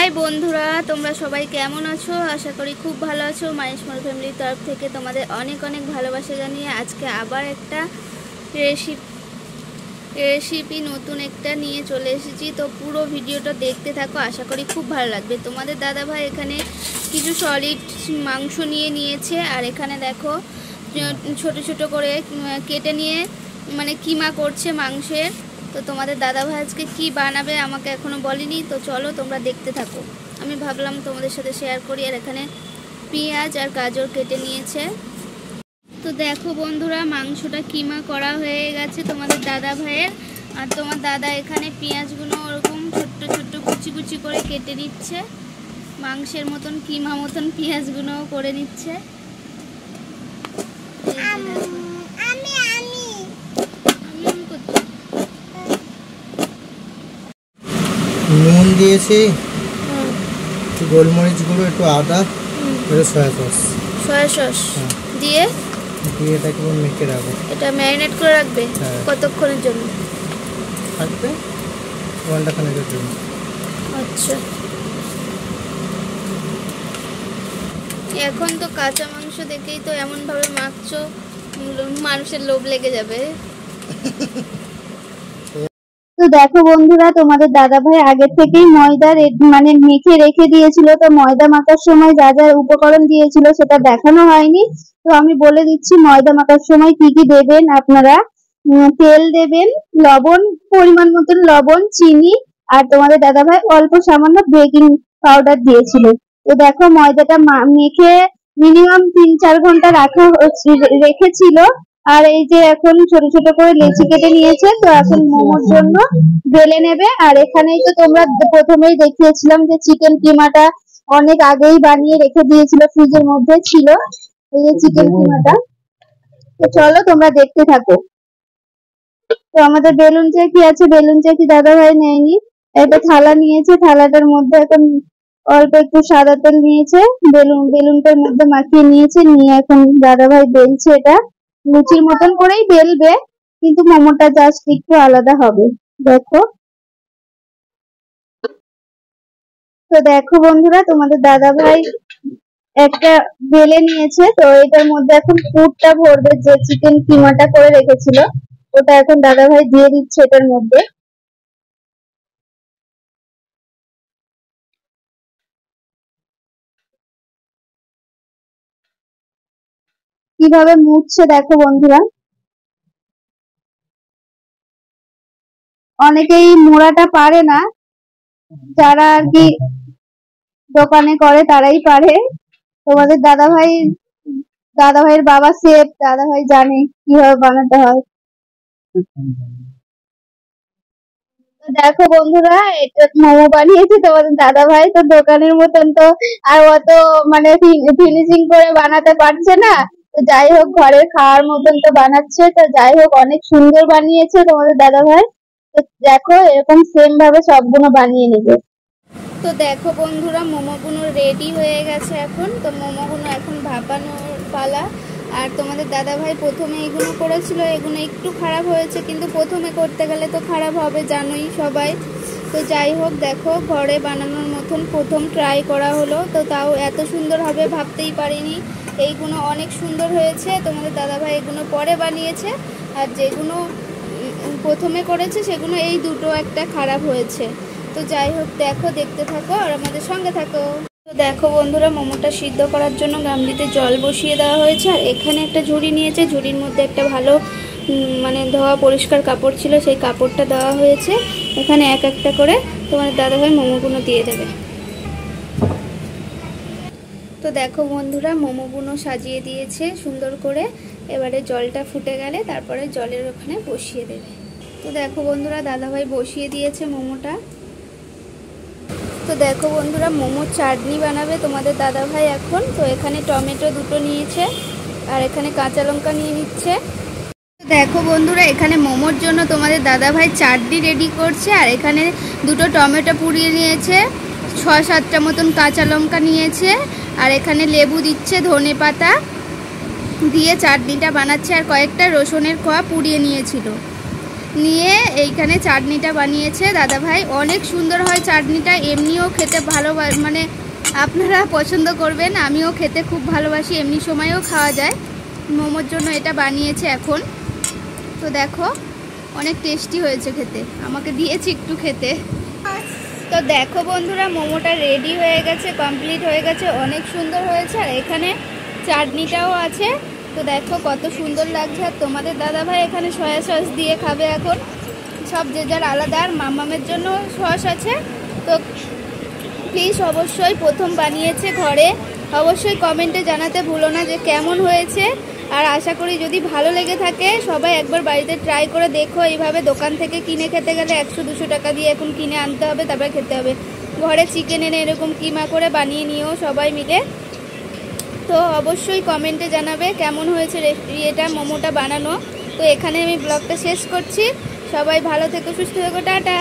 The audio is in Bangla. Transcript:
হাই বন্ধুরা, তোমরা সবাই কেমন আছো? আশা করি খুব ভালো আছো। মাই স্মল ফ্যামিলির তরফ থেকে তোমাদের অনেক অনেক ভালোবাসা জানিয়ে আজকে আবার একটা রেসিপি নতুন একটা নিয়ে চলে এসেছি। তো পুরো ভিডিওটা দেখতে থাকো, আশা করি খুব ভালো লাগবে। তোমাদের দাদাভাই এখানে কিছু সলিড মাংস নিয়েছে, আর এখানে দেখো ছোট ছোট করে কেটে নিয়ে মানে কিমা করছে মাংসের। তো তোমাদের দাদাভাই আজকে কি বানাবে আমাকে এখনো বলেনি। তো চলো তোমরা দেখতে থাকো, আমি ভাবলাম তোমাদের সাথে শেয়ার করি। আর এখানে পেঁয়াজ আর গাজর কেটে নিয়েছে। তো দেখো বন্ধুরা, মাংসটা কিমা করা হয়ে গেছে তোমাদের দাদাভাইয়ের। আর তোমার দাদা এখানে পেঁয়াজগুলো ওরকম ছোট্ট ছোট্ট কুচি কুচি করে কেটে নিচ্ছে, মাংসের মতন কিমা মতন পেঁয়াজগুলো করে নিচ্ছে। নুন দিয়েছি, গোলমরিচ গুঁড়ো, একটু আদা, একটু সয়া সস দিয়ে এটাকে মেখে রাখবো। এটা ম্যারিনেট করে রাখবে কতক্ষণের জন্য? থাকবে ঘন্টাখানেকের জন্য। আচ্ছা, এখন তো কাঁচা মাংস দেখেই তো এমনভাবে মাখছো, মানুষের লোভ লেগে যাবে। তো দেখো বন্ধুরা, তোমাদের দাদাভাই আগে থেকেই ময়দা মানে মেখে রেখে দিয়েছিল। তো ময়দা মাখার সময় যা যা উপকরণ দিয়েছিল সেটা দেখানো হয়নি, তো আমি বলে দিচ্ছি ময়দা মাখার সময় কি কি দেবেন আপনারা। তেল দেবেন, লবণ পরিমাণ মতন লবণ, চিনি, আর তোমাদের দাদাভাই অল্প সামান্য বেকিং পাউডার দিয়েছিল। তো দেখো ময়দাটা মেখে মিনিমাম 3-4 ঘন্টা রেখেছিল। আর এই যে এখন ছোট ছোট করে লেচি কেটে নিয়েছে। তো এখন মোমোর জন্য বেলে নেবে। আর এখানেই তো তোমরা প্রথমেই দেখিয়েছিলাম যে চিকেন কিমাটা অনেক আগেই বানিয়ে রেখে দিয়েছিল, ফ্রিজের মধ্যে ছিল এই যে চিকেন কিমাটা। তো চলো তোমরা দেখতে থাকো। তো আমাদের বেলুন চাকি আছে, বেলুন চাকি দাদাভাই নেয়নি, একটা থালা নিয়েছে, থালাটার মধ্যে এখন অল্প একটু সাদা তেল নিয়েছে, বেলুনটার মধ্যে মাখিয়ে নিয়েছে, নিয়ে এখন দাদাভাই বেলছে। এটা লুচির মতন করেই বেলবে, কিন্তু মোমোটা জাস্ট একটু আলাদা হবে। দেখো, তো দেখো বন্ধুরা, তোমাদের দাদাভাই একটা বেলে নিয়েছে। তো এটার মধ্যে এখন পুরটা ভরবে, যে চিকেন কিমাটা করে রেখেছিল ওটা এখন দাদাভাই দিয়ে দিচ্ছে এটার মধ্যে। কিভাবে মুছছে দেখো বন্ধুরা। অনেকেই মোড়াটা পারে না, যারা আর কি দোকানে করে তারাই পারে। তোমাদের দাদাভাইয়ের বাবা শেফ, দাদাভাই জানে কিভাবে বানাতে হয়। দেখো বন্ধুরা, এটা মোমো বানিয়েছে তোমাদের দাদাভাই। তো দোকানের মতন তো আর অত মানে ফিনিশিং করে বানাতে পারছে না, তো যাই হোক ঘরের খাওয়ার মতন তো বানাচ্ছে। তো যাই হোক অনেক সুন্দর বানিয়েছে তোমাদের দাদাভাই। তো দেখো এরকম সেম ভাবে সবগুলো বানিয়ে নেবে। তো দেখো বন্ধুরা, মোমোগুলো রেডি হয়ে গেছে এখন। তো মোমোগুলো এখন ভাপানোর পালা। আর তোমাদের দাদাভাই প্রথমে এগুলো করেছিল, এগুলো একটু খারাপ হয়েছে, কিন্তু প্রথমে করতে গেলে তো খারাপ হবে জানোই সবাই। তো যাই হোক দেখো, ঘরে বানানোর মতন প্রথম ট্রাই করা হলো। তো তাও এত সুন্দর হবে ভাবতেই পারিনি। এইগুলো অনেক সুন্দর হয়েছে। তোমাদের দাদাভাই এগুলো পরে বানিয়েছে, আর যেগুলো প্রথমে করেছে সেগুলো এই দুটো একটা খারাপ হয়েছে। তো যাই হোক দেখো, দেখতে থাকো আর আমাদের সঙ্গে থাকো। তো দেখো বন্ধুরা, মোমোটা সিদ্ধ করার জন্য গামলিতে জল বসিয়ে দেওয়া হয়েছে। আর এখানে একটা ঝুড়ি নিয়েছে, ঝুড়ির মধ্যে একটা ভালো মানে ধোয়া পরিষ্কার কাপড় ছিল, সেই কাপড়টা দেওয়া হয়েছে। এখানে এক একটা করে তোমার দাদাভাই মোমোগুলো দিয়ে দেবে। তো দেখো বন্ধুরা, মোমোগুলো সাজিয়ে দিয়েছে সুন্দর করে। এবারে জলটা ফুটে গেলে তারপরে জলের ওখানে বসিয়ে দেবে। তো দেখো বন্ধুরা, দাদাভাই বসিয়ে দিয়েছে মোমোটা। তো দেখো বন্ধুরা, মোমোর চাটনি বানাবে তোমাদের দাদাভাই এখন। তো এখানে টমেটো দুটো নিয়েছে, আর এখানে কাঁচা লঙ্কা নিয়ে নিচ্ছে। দেখো বন্ধুরা, এখানে মোমোর জন্য তোমাদের দাদাভাই চাটনি রেডি করছে। আর এখানে দুটো টমেটো পুড়িয়ে নিয়েছে, 6-7টা মতন কাঁচা লঙ্কা নিয়েছে, আর এখানে লেবু দিচ্ছে, ধনে পাতা দিয়ে চাটনিটা বানাচ্ছে। আর কয়েকটা রসুনের কোয়া পুড়িয়ে নিয়েছিল। নিয়ে এইখানে চাটনিটা বানিয়েছে দাদা ভাই। অনেক সুন্দর হয় চাটনিটা, এমনিও খেতে ভালো, মানে আপনারা পছন্দ করবেন। আমিও খেতে খুব ভালোবাসি, এমনি সময়েও খাওয়া যায়। মোমোর জন্য এটা বানিয়েছে এখন। তো দেখো অনেক টেস্টি হয়েছে খেতে, আমাকে দিয়েছি একটু খেতে। তো দেখো বন্ধুরা, মোমোটা রেডি হয়ে গেছে, কমপ্লিট হয়ে গেছে, অনেক সুন্দর হয়েছে। আর এখানে চাটনিটাও আছে। তো দেখো কত সুন্দর লাগছে। আর তোমাদের দাদা ভাই এখানে সয়া সস দিয়ে খাবে এখন। সব যে যার আলাদা। আর মামামের জন্য সস আছে। তো প্লিজ অবশ্যই প্রথম বানিয়েছে ঘরে, অবশ্যই কমেন্টে জানাতে ভুলো না যে কেমন হয়েছে। আর আশা করি যদি ভালো লেগে থাকে সবাই একবার বাড়িতে ট্রাই করে দেখো। এইভাবে দোকান থেকে কিনে খেতে গেলে 100-200 টাকা দিয়ে এখন কিনে আনতে হবে, তারপরে খেতে হবে। ঘরে চিকেন এনে এরকম কিমা করে বানিয়ে নিও সবাই মিলে। তো অবশ্যই কমেন্টে জানাবে কেমন হয়েছে এটা মোমোটা বানানো। তো এখানে আমি ব্লগটা শেষ করছি। সবাই ভালো থেকো, সুস্থ থেকো, টাটা।